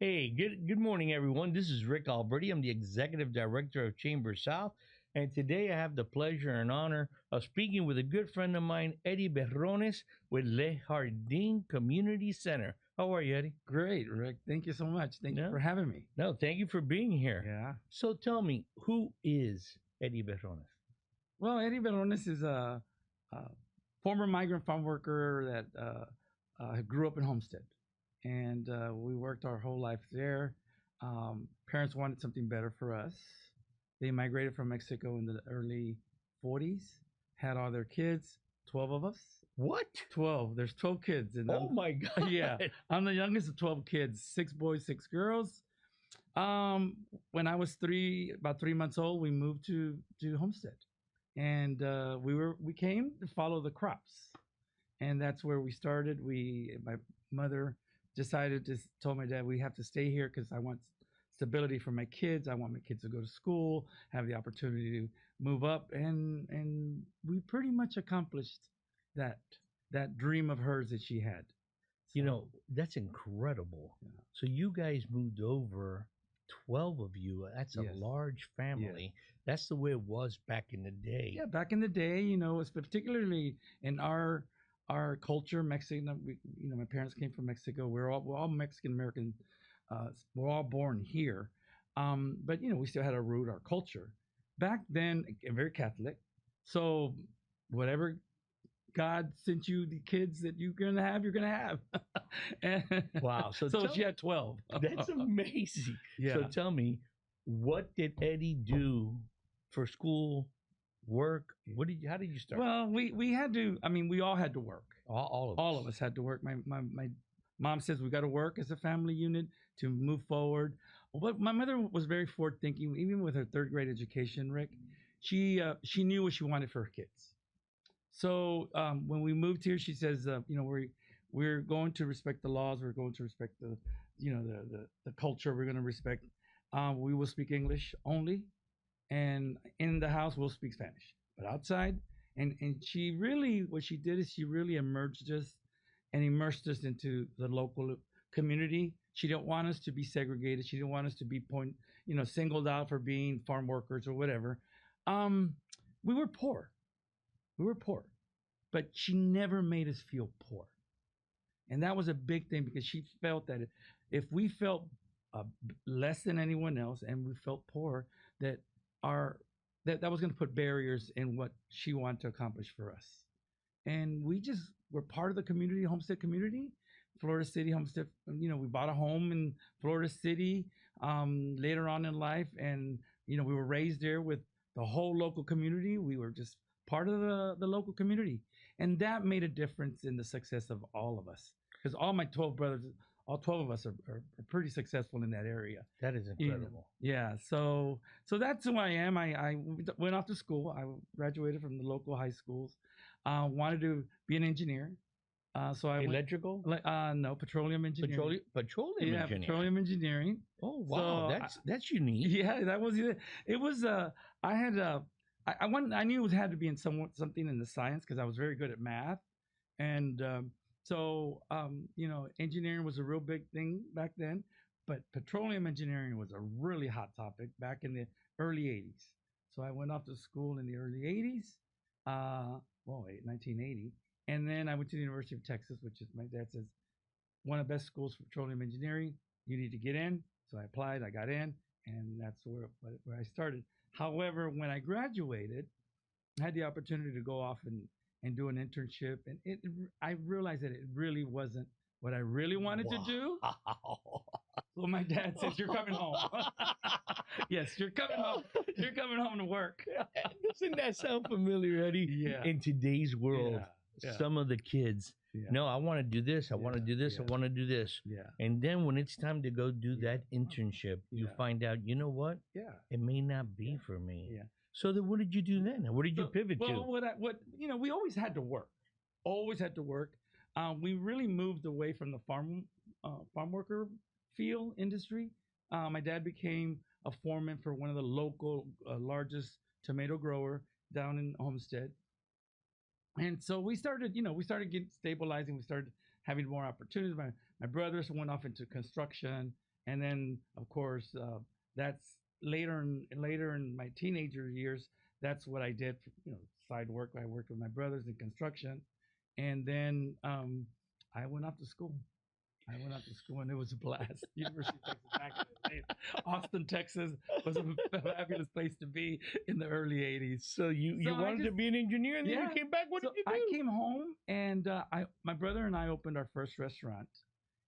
Hey, good morning, everyone. This is Rick Alberty. I'm the Executive Director of ChamberSouth, and today I have the pleasure and honor of speaking with a good friend of mine, Eddie Berrones, with Le Jardin Community Center. How are you, Eddie? Great, Rick. Thank you so much. Thank you No, for having me. no, thank you for being here. Yeah. So tell me, who is Eddie Berrones? Well, Eddie Berrones is a former migrant farm worker that grew up in Homestead, and we worked our whole life there. Parents wanted something better for us. They migrated from Mexico in the early 40s, had all their kids, 12 of us. What? 12. There's 12 kids. And Oh my God! yeah, I'm the youngest of 12 kids, six boys, six girls. When I was about 3 months old, we moved to Homestead, and we came to follow the crops, and that's where we started. My mother decided to told my dad we have to stay here because I want stability for my kids. I want my kids to go to school, have the opportunity to move up, and we pretty much accomplished that that dream of hers that she had. You So know, that's incredible. yeah. So you guys moved over, 12 of you. That's a Yes. large Yes. family. That's the way it was back in the day. Yeah, back in the day, it's particularly in our culture, Mexican. My parents came from Mexico. We're all Mexican American. We're all born here, but we still had our root, our culture. Back then, very Catholic. So whatever God sent you, the kids that you're gonna have. And Wow. So so tell she had 12. that's amazing. Yeah. So tell me, what did Eddie do for school, work? How did you start? Well, we had to. I mean, we all had to work. All of All of us had to work. My mom says we got to work as a family unit to move forward. But my mother was very forward thinking, even with her third grade education. Rick, she knew what she wanted for her kids. So when we moved here, she says, we're going to respect the laws. We're going to respect the culture. We're going to respect. We will speak English only, and in the house we'll speak Spanish. But outside, and she really, what she did is she really emerged us and immersed us into the local community. She didn't want us to be segregated. She didn't want us to be singled out for being farm workers or whatever. Um, we were poor. We were poor, but she never made us feel poor. And that was a big thing because she felt that if we felt less than anyone else and we felt poor, that our that was going to put barriers in what she wanted to accomplish for us. And we just were part of the community, Homestead community, Florida City Homestead. We bought a home in Florida City later on in life, and we were raised there with the whole local community. We were just part of the local community, and that made a difference in the success of all of us. Because all my 12 brothers, all 12 of us are pretty successful in that area. That is incredible. Yeah, so that's who I am. I went off to school. I graduated from the local high schools. Wanted to be an engineer. So I Electrical? no, petroleum engineering. Petroleum Yeah, engineering. petroleum engineering. Oh wow, So that's unique. yeah, that was it. It was I had I knew it had to be in something in the science because I was very good at math, and engineering was a real big thing back then. But petroleum engineering was a really hot topic back in the early '80s. So I went off to school in the early '80s. 1980, and then I went to the University of Texas, which is my dad says one of the best schools for petroleum engineering. You need to get in. So I applied, I got in, and that's where I started. However, when I graduated, I had the opportunity to go off and do an internship, and I realized that it really wasn't what I really wanted to do. Wow. So my dad says, "You're coming home." Yes, you're coming home. You're coming home to work. Doesn't that sound familiar, Eddie? Yeah. In today's world, Yeah. some of the kids, Yeah. no, I want to do this. I want to Yeah, do this. I yeah. want to do this. Yeah. And then when it's time to go do Yeah. that internship, you Yeah. find out, you know what? Yeah. It may not be for me. Yeah. So then what did you do then? What did you pivot to? We always had to work. Always had to work. We really moved away from the farm worker field industry. My dad became a foreman for one of the local largest tomato grower down in Homestead. And so we started getting stabilizing. We started having more opportunities. My brothers went off into construction, And then, of course, that's later in my teenager years. That's what I did. Side work. I worked with my brothers in construction, and then I went off to school. I went out to school and it was a blast. University of Texas back in the day. Austin, Texas was a fabulous place to be in the early 80s. So you wanted to be an engineer, and then yeah. you came back. What So did you do? I came home and my brother and I opened our first restaurant.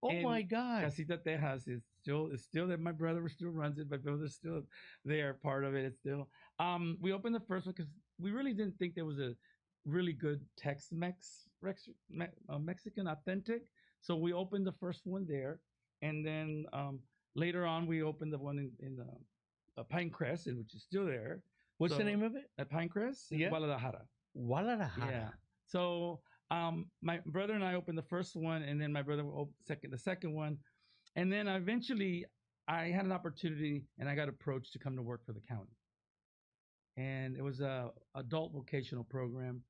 Oh And my God! Casita Tejas is still that my brother still runs it. My brother's still there, part of it. It's still we opened the first one because we really didn't think there was a really good Tex-Mex Mexican authentic. So we opened the first one there, and then later on we opened the one in Pinecrest, which is still there. What's So the name of it? at Pinecrest, in Yeah. Guadalajara. Guadalajara. Yeah. So my brother and I opened the first one, and then my brother opened the second one, and then eventually I had an opportunity, and I got approached to come to work for the county, and it was a adult vocational program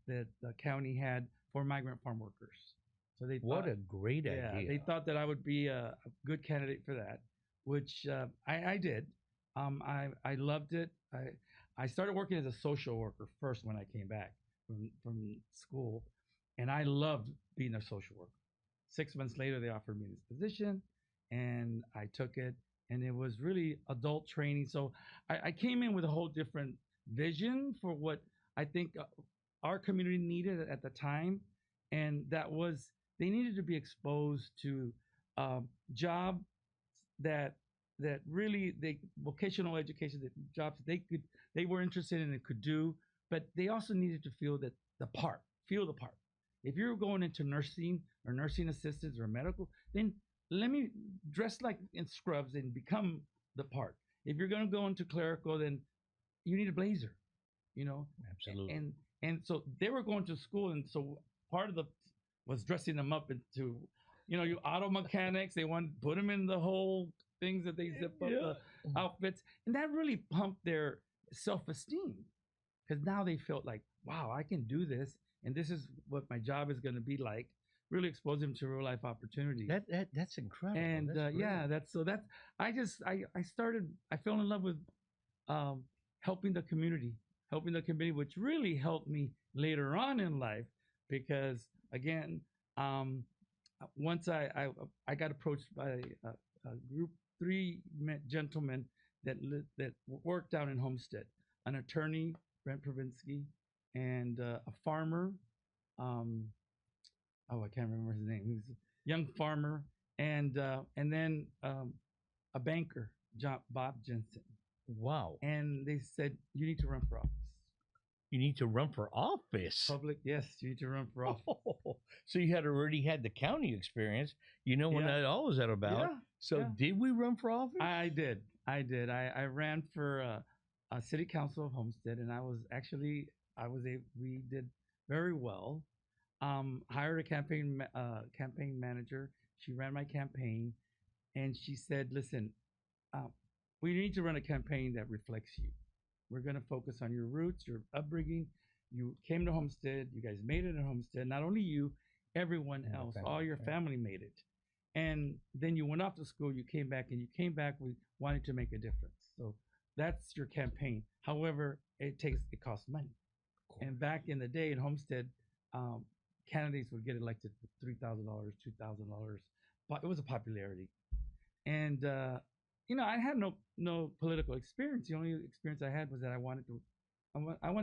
that the county had for migrant farm workers. So they What thought, a great yeah, idea! they thought that I would be a good candidate for that, which I did. I loved it. I started working as a social worker first when I came back from school, and I loved being a social worker. 6 months later, they offered me this position, and I took it, and it was really adult training. So I came in with a whole different vision for what I think our community needed at the time, and that was they needed to be exposed to jobs that really they vocational education that jobs they were interested in and could do, but they also needed to feel the part. If you're going into nursing or nursing assistants or medical, then let me dress like in scrubs and become the part. If you're going to go into clerical, then you need a blazer, you know. Absolutely. And so they were going to school, and so part of the was dressing them up into, you auto mechanics. They want to put them in the whole things that they zip up the outfits, and that really pumped their self-esteem because now they felt like, wow, I can do this, and this is what my job is going to be like. Really expose them to real life opportunities. That's incredible. And That's yeah, great. I fell in love with helping the community, which really helped me later on in life because again, once I got approached by a group gentlemen that worked down in Homestead, an attorney, Brent Provinsky, and a farmer. Um, I can't remember his name. He was a young farmer, and then a banker, Bob Jensen. Wow. And they said you need to run for office. You need to run for office. Public, yes, you need to run for office. So you had already had the county experience. You know what that all was that about. Yeah. So did we run for office? I did. I ran for a city council of Homestead, and we did very well. Hired a campaign manager. She ran my campaign, and she said, "Listen, we need to run a campaign that reflects you. We're going to focus on your roots, your upbringing. You came to Homestead. You guys made it in Homestead. Not only you, everyone else, all your family made it. And then you went off to school. You came back, and you came back with wanting to make a difference. So that's your campaign. However, it costs money. And back in the day in Homestead, candidates would get elected for $3,000, $2,000. But it was a popularity, and I had no political experience. The only experience I had was that I wanted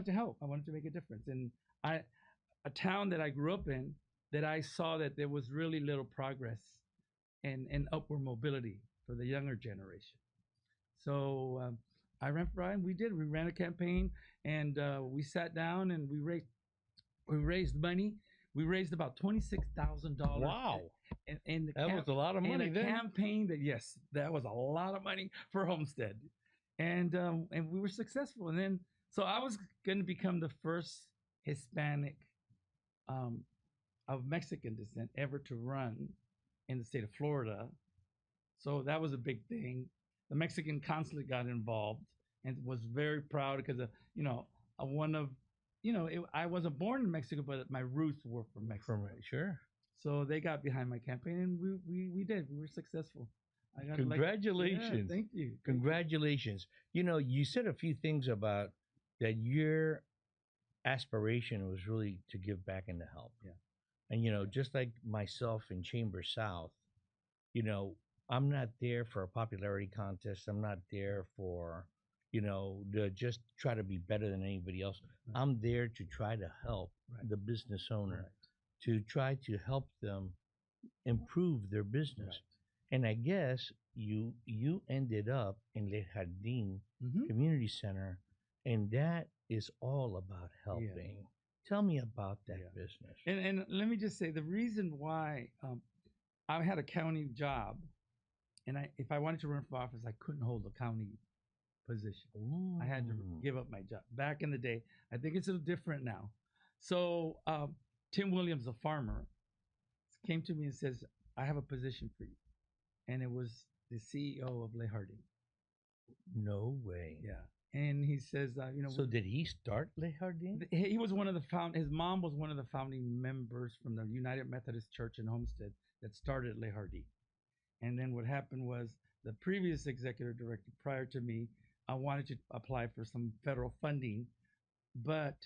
to help. I wanted to make a difference. And a town that I grew up in, that I saw that there was really little progress and upward mobility for the younger generation. So I ran for Ryan. We ran a campaign, and we sat down and we raised money. We raised about $26,000. Wow. And that was a lot of money in a campaign that was a lot of money for Homestead. And we were successful. And then, so I was going to become the first Hispanic of Mexican descent ever to run in the state of Florida. So that was a big thing. The Mexican consulate got involved and was very proud because I wasn't born in Mexico, but my roots were from Mexico. Sure. So they got behind my campaign, and we did. We were successful. I got Congratulations. thank you. Congratulations. You said a few things about that your aspiration was really to give back and to help. Yeah. And just like myself in Chamber South, you know, I'm not there for a popularity contest. I'm not there for, to just try to be better than anybody else. Right. I'm there to try to help Right. the business owner, Right. to try to help them improve their business. Right. And I guess you ended up in Le Jardin Mm-hmm. Community Center, and that is all about Yeah. helping. Tell me about that Yeah. business. And let me just say the reason why I had a county job, and if I wanted to run for office, I couldn't hold a county position. I had to Ooh. give up my job back in the day. I think it's a little different now. So Tim Williams, a farmer, came to me and says, "I have a position for you," and it was the CEO of Le Jardin. No way. Yeah, and he says, So did he start Le Jardin? he was one of the his mom was one of the founding members from the United Methodist Church in Homestead that started Le Jardin. And then what happened was the previous executive director prior to me, I wanted to apply for some federal funding, but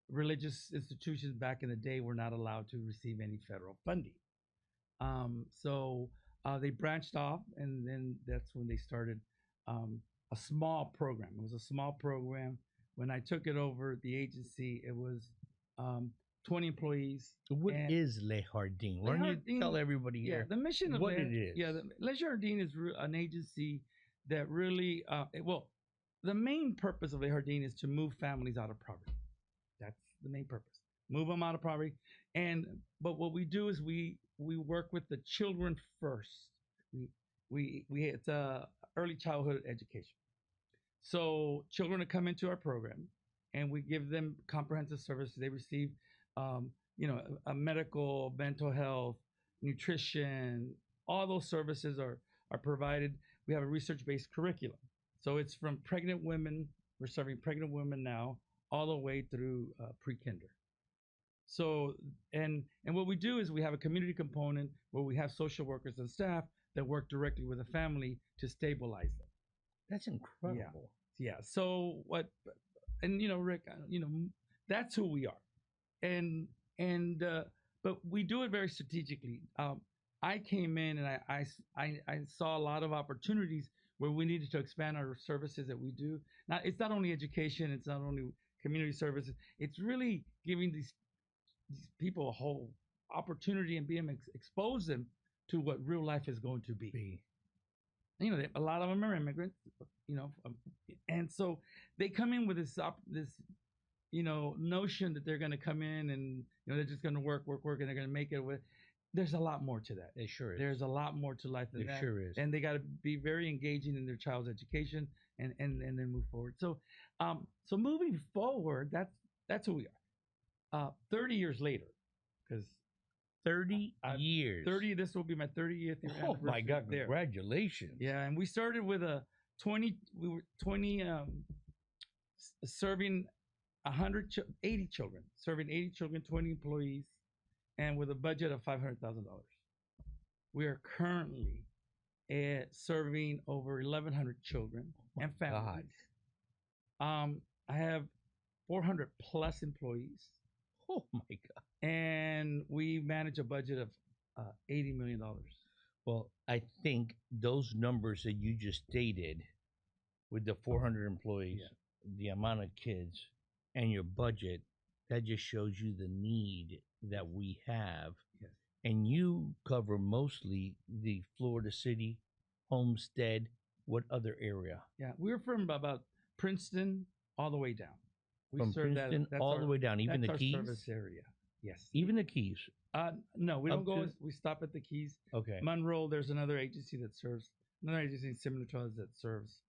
religious institutions back in the day were not allowed to receive any federal funding. So they branched off, and then that's when they started a small program. It was a small program. When I took it over, the agency, it was 20 employees. What and is Le Jardin? Why Le don't you Jardin- tell everybody here the mission of what it is? Le Jardin is an agency that really, the main purpose of Le Jardin is to move families out of poverty. That's the main purpose. Move them out of poverty. But what we do is we work with the children first. We it's early childhood education. So children that come into our program, and we give them comprehensive services. They receive, a medical, mental health, nutrition. All those services are provided. We have a research-based curriculum. So it's from pregnant women. We're serving pregnant women now, all the way through pre-kinder. So and what we do is we have a community component where we have social workers and staff that work directly with the family to stabilize them. That's incredible. Yeah. So what? And Rick, that's who we are, and but we do it very strategically. I came in and I saw a lot of opportunities where we needed to expand our services that we do. Now it's not only education, it's not only community services. It's really giving these people a whole opportunity and expose them to what real life is going to be. A lot of them are immigrants, and so they come in with this notion that they're going to come in and they're just going to work, and they're going to make it. There's a lot more to that. It sure is. There's a lot more to life than that. It sure is. And they got to be very engaging in their child's education and then move forward. So, so moving forward, that's who we are. 30 years later, because 30 years. 30. This will be my 30th year. Oh my God! Congratulations. Yeah, and we started with we were 20 serving 80 children, 20 employees, and with a budget of $500,000. We are currently serving over 1,100 children and families. God. I have 400 plus employees. Oh my God. And we manage a budget of $80 million. Well, I think those numbers that you just stated with the 400 employees, the amount of kids, and your budget, that just shows you the need that we have. Yes. And you cover mostly the Florida City, Homestead, what other area? Yeah, we're from about Princeton all the way down. From Princeton all the way down, even the Keys? Service area. Yes. Even the Keys? No, we don't go. We stop at the Keys. Okay. Monroe, there's another agency similar to us that serves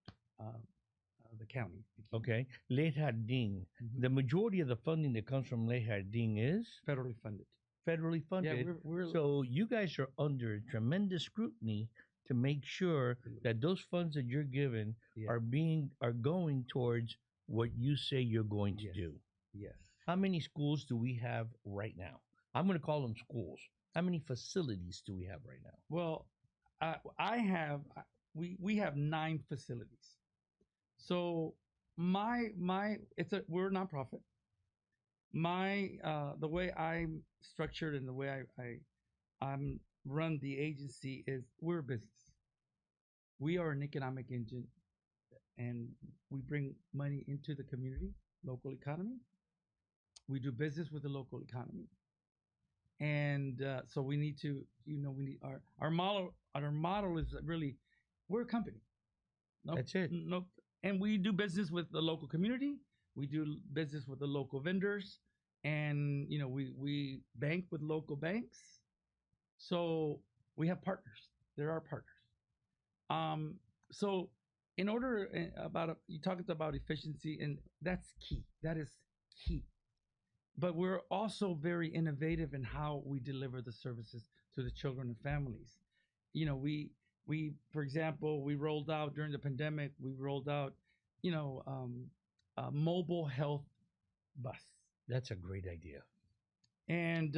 the county. Okay. Le Jardin. Mm-hmm. The majority of the funding that comes from Le Jardin is? Federally funded. Federally funded. Yeah, so you guys are under tremendous scrutiny to make sure that those funds that you're given are going towards what you say you're going to do. Yes. How many schools do we have right now? I'm going to call them schools. How many facilities do we have right now? Well, we have 9 facilities. So we're a nonprofit. The way I'm structured and the way I'm run the agency is we're a business. We are an economic engine, and we bring money into the community, local economy. We do business with the local economy, and so we need to, we need our model. Our model is really we're a company. Nope, That's it. nope. And we do business with the local community. We do business with the local vendors, and we bank with local banks. So we have partners. There are partners. So in order you talked about efficiency, and that's key. That is key. But we're also very innovative in how we deliver the services to the children and families. We for example, we rolled out during the pandemic. We rolled out, a mobile health bus, That's a great idea. and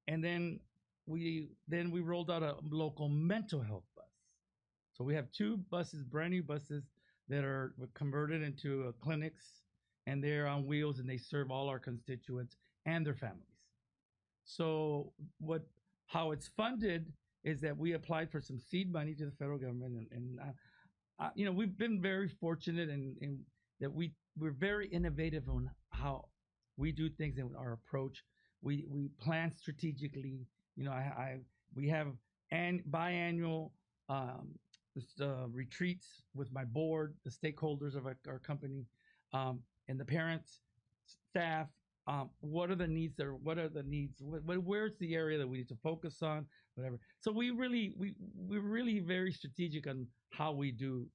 then we rolled out a local mental health bus. So we have 2 buses, brand new buses that are converted into clinics, and they're on wheels, and they serve all our constituents and their families. So how it's funded is that we applied for some seed money to the federal government, and we've been very fortunate in that we're very innovative on how we do things and our approach. We plan strategically. We have biannual retreats with my board, the stakeholders of our company, and the parents, staff. What are the needs there? What are the needs? Where's the area that we need to focus on? Whatever. So we're really very strategic on how we do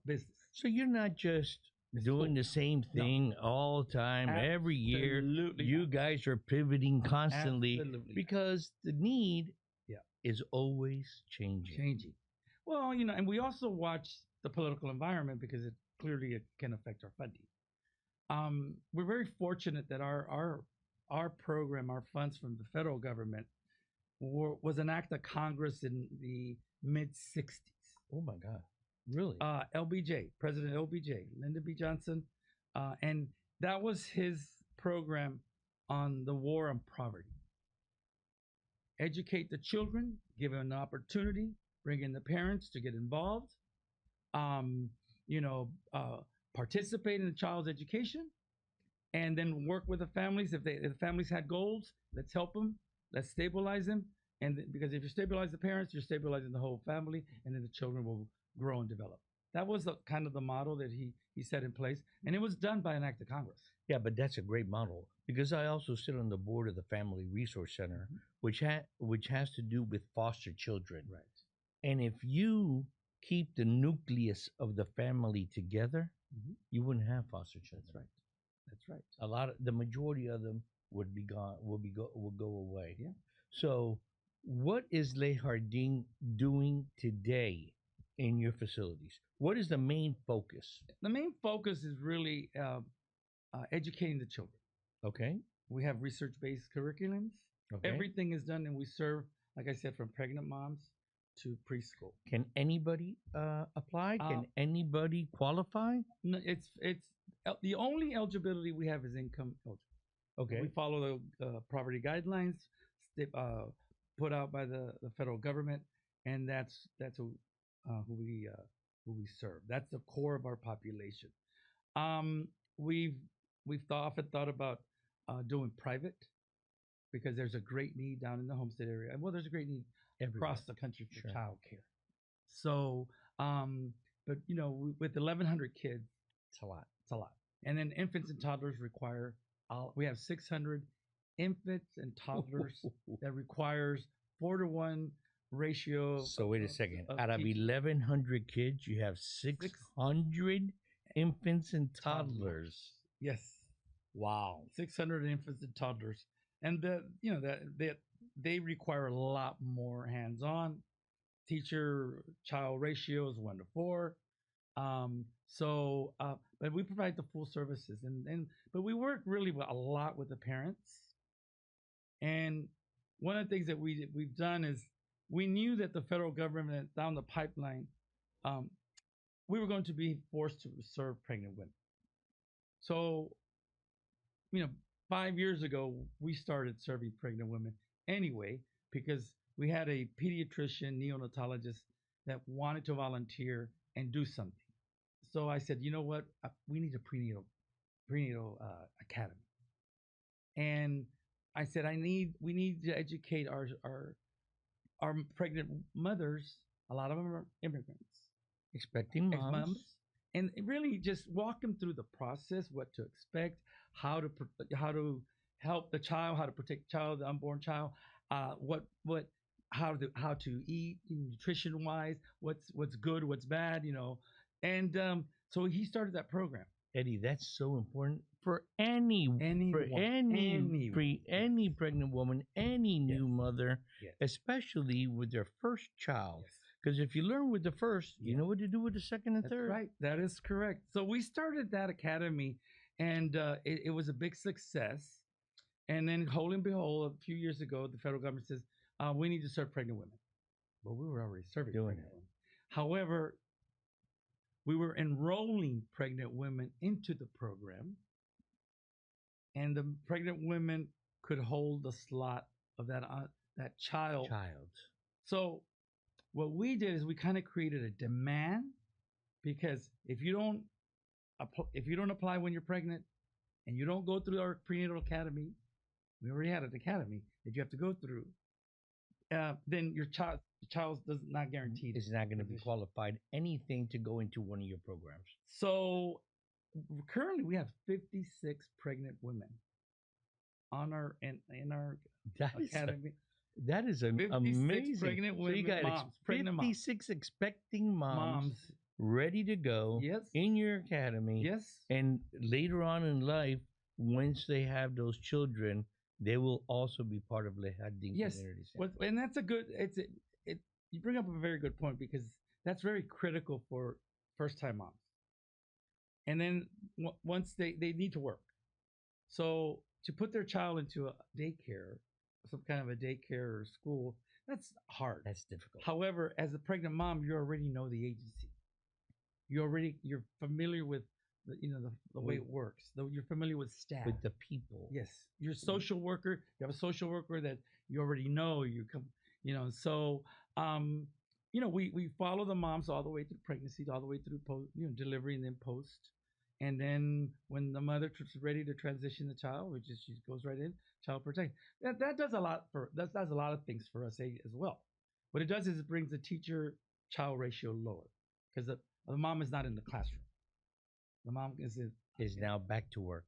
business. So you're not just doing the same thing all the time, every year. Absolutely You not. guys are pivoting constantly Absolutely. because the need Yeah. is always changing. Well, and we also watch the political environment because it can affect our funding. We're very fortunate that our program, our funds from the federal government, was an act of Congress in the mid '60s. Oh my God. Really? LBJ, President LBJ, Lyndon B. Johnson, and that was his program on the war on poverty. Educate the children, give them an opportunity, bring in the parents to get involved, participate in the child's education, and then work with the families. If the families had goals, let's help them, let's stabilize them, and because if you stabilize the parents, you're stabilizing the whole family, and then the children will grow and develop. That was kind of the model that he set in place, and it was done by an act of Congress. Yeah, but that's a great model because I also sit on the board of the Family Resource Center, which has to do with foster children. Right. And if you keep the nucleus of the family together, you wouldn't have foster children. That's right. The majority of them would be gone. Will go away. Yeah. So, what is Le Jardin doing today in your facilities? What is the main focus? The main focus is really educating the children. Okay. We have research-based curriculums. Okay. Everything is done, and we serve, like I said, from pregnant moms to preschool. Can anybody apply? Can anybody qualify? No, it's the only eligibility we have is income eligible. Okay. We follow the poverty guidelines put out by the federal government, and that's who we serve. That's the core of our population. We've often thought about doing private because there's a great need down in the Homestead area. Well, there's a great need across the country for child care. So, but with 1,100 kids, It's a lot. it's a lot. And then infants and toddlers we have 600 infants and toddlers that requires 4-to-1 ratio. So wait a second. Out of teaching. 1,100 kids, you have 600 infants and toddlers. Yes. Wow. 600 infants and toddlers, and they require a lot more hands-on. Teacher-child ratio is 1-to-4. But we provide the full services, but we work really a lot with the parents. And one of the things that we've done is we knew that the federal government down the pipeline um, we were going to be forced to serve pregnant women. So, you know, 5 years ago, we started serving pregnant women anyway because we had a pediatrician, neonatologist that wanted to volunteer and do something. So I said, you know what? We need a prenatal academy, and I said, we need to educate our pregnant mothers. A lot of them are immigrants, Expecting moms. moms, and really just walk them through the process, what to expect, how to help the child, how to protect the child, the unborn child, what how to eat nutrition wise, what's good, what's bad, and so he started that program. Eddie, that's so important for any for Anyone, any anyone, any pregnant woman, any yes, new mother, yes, especially with their first child. yes. Because if you learn with the first, you Yeah. know what to do with the second and That's third. right. That is correct. So we started that academy, and it was a big success. And then, whole and behold, a few years ago, the federal government says we need to serve pregnant women. Well, we were already serving Doing pregnant it. women. However, we were enrolling pregnant women into the program, and the pregnant women could hold the slot of that child. Child. So what we did is we kind of created a demand because if you don't apply when you're pregnant and you don't go through our prenatal academy, we already had an academy that you have to go through. Then your child does not guaranteed. Is not going to be position. qualified anything to go into one of your programs. So currently we have 56 pregnant women on our in our That is academy. that is an 56 amazing. pregnant So you women, got moms, pregnant moms. 56 expecting moms, Moms, ready to go yes, in your academy. yes, And later on in life, once they have those children, they will also be part of Le Jardin yes. Community Center. And that's a good. It. You bring up a very good point because that's very critical for first time moms. And then once they need to work, so to put their child into a daycare, some kind of a daycare or school, that's hard. That's difficult. However, as a pregnant mom, you already know the agency. You're familiar with the way it works. You're familiar with staff. With the people. Yes, your social worker. You have a social worker that you already know. You come, So, we follow the moms all the way through pregnancy, all the way through delivery, and then post. And then when the mother is ready to transition the child, she goes right in, child protect. That does a lot does a lot of things for us as well. What it does is it brings the teacher child ratio lower because the mom is not in the classroom. The mom is now back to work,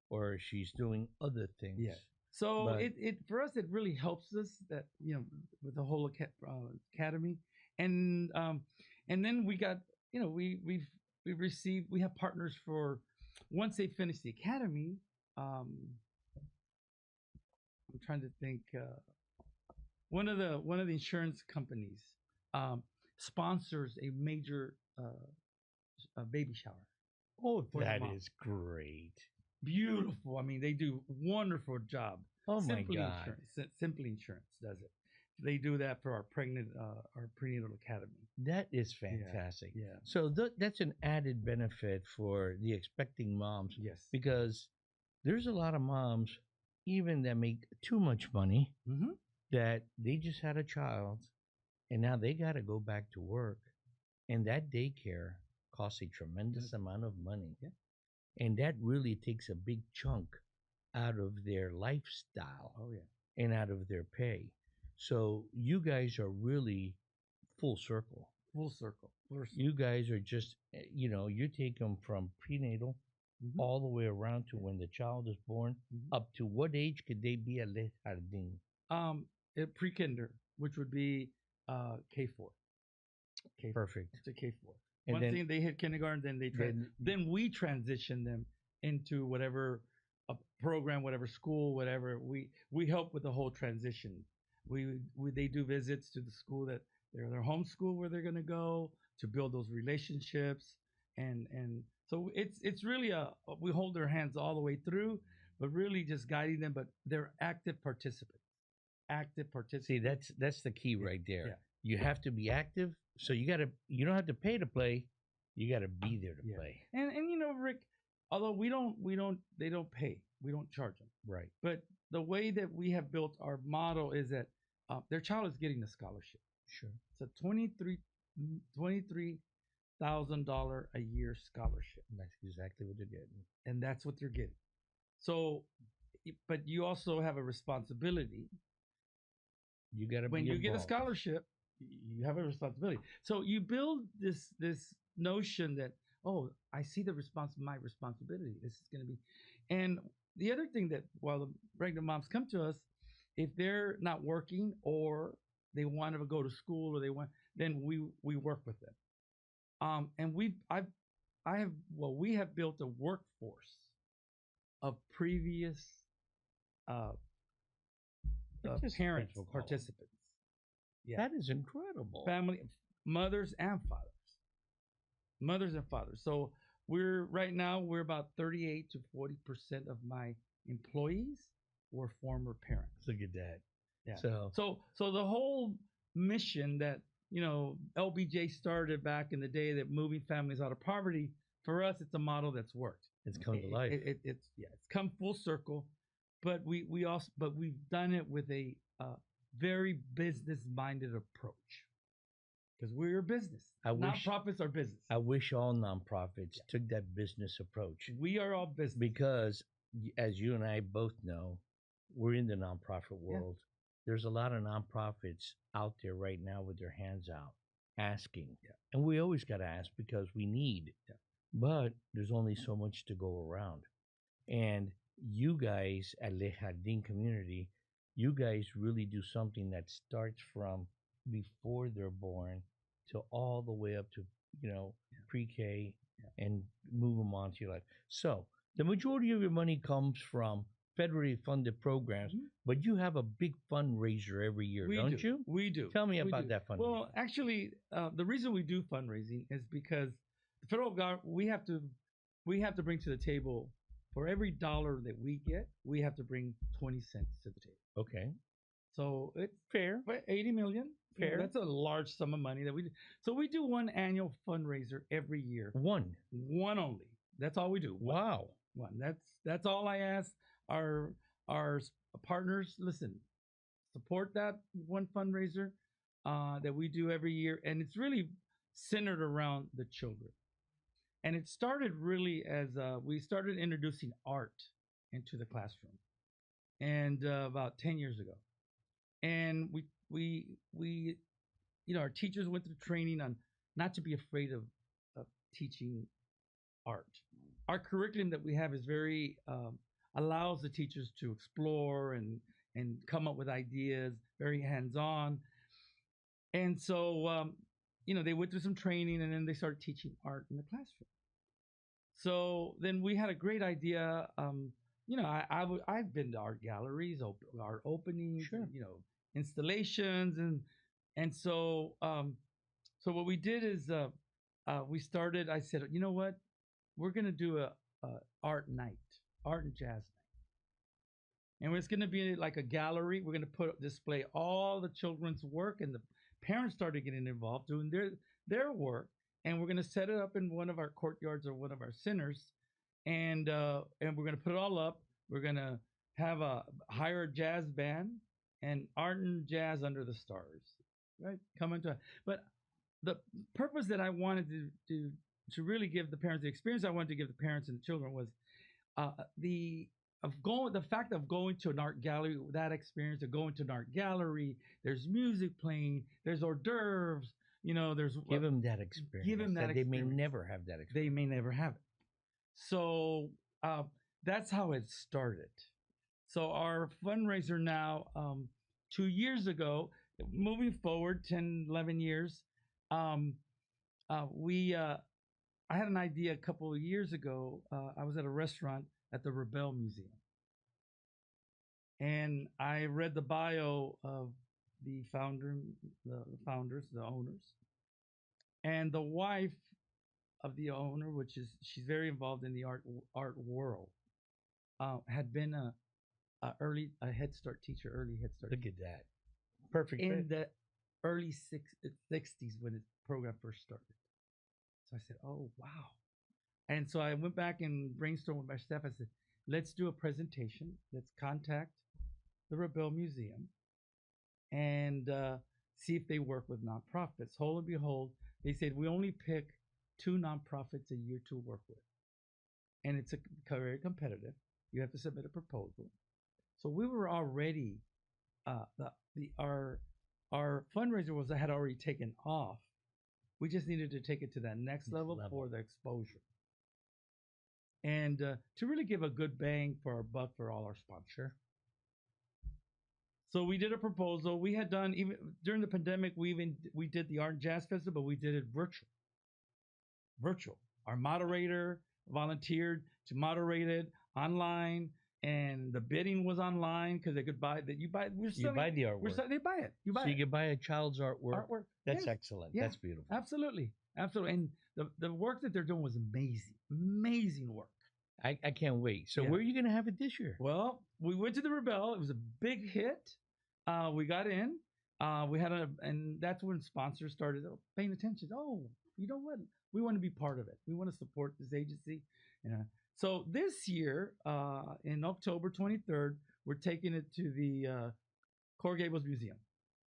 or she's doing other things. Yeah. So it for us it really helps us that with the whole academy, and then we got we have partners for once they finish the academy. I'm trying to think. One of the insurance companies sponsors a major baby shower. Oh, that is great. Beautiful. I mean, they do a wonderful job. Oh Simply my God. Simply Insurance does it. They do that for our prenatal academy. That is fantastic. Yeah. So that's an added benefit for the expecting moms. Yes. Because there's a lot of moms, even that make too much money, that they just had a child, and now they got to go back to work, and that daycare costs a tremendous amount of money. Yeah. And that really takes a big chunk out of their lifestyle. Oh, yeah. And out of their pay. So you guys are really full circle. Full circle. You guys are just, you take them from prenatal all the way around to when the child is born. Up to what age could they be at Le Jardin? Pre-kinder, which would be K4. Perfect. To K4. And Once they hit kindergarten, then we transition them into whatever program, whatever school, whatever. We help with the whole transition. They do visits to the school that their home school where they're going to go to build those relationships, and so it's really we hold their hands all the way through, but really just guiding them. But they're active participants. See, that's the key right there. Yeah. You have to be active. So you don't have to pay to play. You got to be there to Yeah. play. And Rick, although they don't pay, we don't charge them. Right. But the way that we have built our model is that their child is getting a scholarship. Sure. It's a $23,000 a year scholarship, That's exactly what they're getting. and that's what they're getting. So, but you also have a responsibility. You got to When be you get a involved. scholarship, you have a responsibility. So you build this notion that, oh, I see my responsibility. This is going to be, and the other thing that while the pregnant moms come to us, if they're not working or they want to go to school or then we work with them. And we have built a workforce of previous parents, we'll call them. participants. Yeah. That is incredible. Family, mothers and fathers. So right now we're about 38 to 40% of my employees were former parents. Look at that. Yeah. So the whole mission that LBJ started back in the day, that moving families out of poverty, for us it's a model that's worked. it's come to life. It's come full circle, but we've done it with a very business minded approach, because we're a business. Nonprofits are business. I wish all nonprofits took that business approach, We are all business. because, as you and I both know, we're in the nonprofit world. There's a lot of nonprofits out there right now with their hands out asking. Yeah. And we always got to ask because we need. Yeah. But there's only so much to go around. And you guys at Le Jardin community, you guys really do something that starts from before they're born to all the way up to, pre-K and move them on to your life. So the majority of your money comes from federally funded programs, but you have a big fundraiser every year, don't you? We do. Tell me We about do. that fundraiser. Well, actually, the reason we do fundraising is because the federal government, we have to bring to the table, for every dollar that we get, we have to bring 20 cents to the table. Okay. So it's Fair. 80 million. Fair. That's a large sum of money that we do. So we do one annual fundraiser every year. One only. That's all we do. Wow. One. That's all I ask our partners. Listen, support that one fundraiser that we do every year, and it's really centered around the children. And it started really as we started introducing art into the classroom, and about 10 years ago, and we our teachers went through training on not to be afraid of teaching art. Our curriculum that we have is very allows the teachers to explore and come up with ideas, very hands-on. And so they went through some training, and then they started teaching art in the classroom. So then we had a great idea. I've been to art galleries, art openings, Sure. Installations, and so what we did is we started. I said, you know what, we're gonna do a art night, art and jazz night, and it's gonna be like a gallery. We're gonna display all the children's work, and the parents started getting involved doing their work, and we're gonna set it up in one of our courtyards or one of our centers, and we're gonna put it all up. We're gonna hire a jazz band and art and jazz under the stars, right? But the purpose that I wanted to really give the parents, the experience I wanted to give the parents and the children, was the fact of going to an art gallery, that experience of going to an art gallery. There's music playing, there's hors d'oeuvres, there's Give them that experience. Give them that They may experience. never have that experience. They may never have it. So that's how it started. So our fundraiser now, 2 years ago, moving forward 10, 11 years, I had an idea a couple of years ago. I was at a restaurant at the Rebel Museum, and I read the bio of the founders, the owners, and the wife of the owner, she's very involved in the art world, had been a Head Start teacher, early Head Start. Look at that. Perfect. In early 60s when the program first started. So I said, oh, wow. And so I went back and brainstormed with my staff. I said, let's do a presentation. Let's contact the Rebel Museum and see if they work with nonprofits. Whole and behold, they said, we only pick 2 nonprofits a year to work with. And it's very competitive. You have to submit a proposal. So we were already, our fundraiser had already taken off. We just needed to take it to that next level for the exposure. And to really give a good bang for our buck for all our sponsors. So we did a proposal. We had done, even during the pandemic, we did the Art and Jazz Festival, but we did it virtual. Our moderator volunteered to moderate it online, and the bidding was online because they could buy that. You buy the artwork. They buy it. You buy it. So you could buy a child's artwork. That's yes. excellent. Yeah. That's beautiful. Absolutely. And the work that they're doing was amazing work. I can't wait. So where are you going to have it this year? Well, we went to the Rebel. It was a big hit. We got in. And that's when sponsors started paying attention. Oh, you know what? We want to be part of it. We want to support this agency. So this year, in October 23rd, we're taking it to the Coral Gables Museum.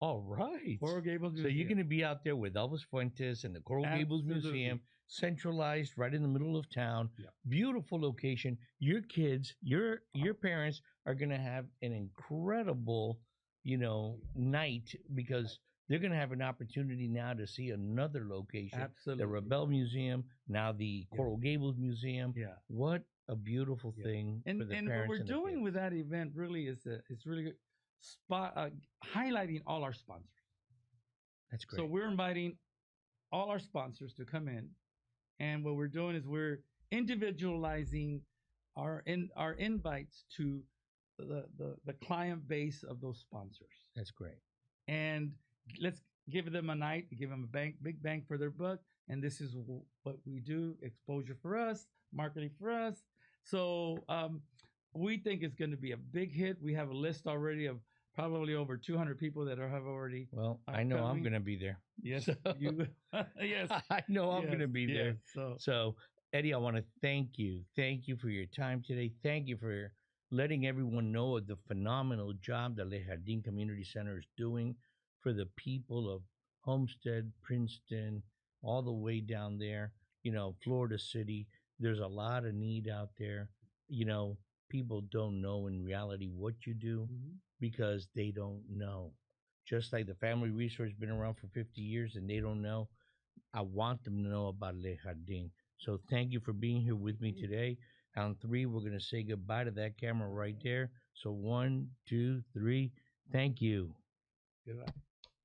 All right. Coral Gables Museum. So you're going to be out there with Elvis Fuentes and the Coral Gables Museum, centralized right in the middle of town. Yep. Beautiful location. Your kids, your parents are going to have an incredible, night because they're going to have an opportunity now to see another location. Absolutely. The Rebel Museum, now the Coral Gables Museum. Yeah. What a beautiful thing for the and parents. What we're and doing kids. with that event really is it's really highlighting all our sponsors. That's great. So we're inviting all our sponsors to come in, and what we're doing is we're individualizing our invites to the client base of those sponsors. That's great. And let's give them a night, give them a big bang for their buck. And this is what we do: exposure for us, marketing for us. So we think it's going to be a big hit. We have a list already of probably over 200 people that have already. Well, I know I'm going to be there. Yes, so, yes. I know I'm going to be there. So, Eddie, I want to thank you. Thank you for your time today. Thank you for letting everyone know of the phenomenal job that Le Jardin Community Center is doing for the people of Homestead, Princeton, all the way down there, Florida City. There's a lot of need out there. People don't know in reality what you do because they don't know. Just like the Family Resource has been around for 50 years and they don't know, I want them to know about Le Jardin. So thank you for being here with me today. On 3, we're going to say goodbye to that camera right there. So 1, 2, 3, thank you. Goodbye.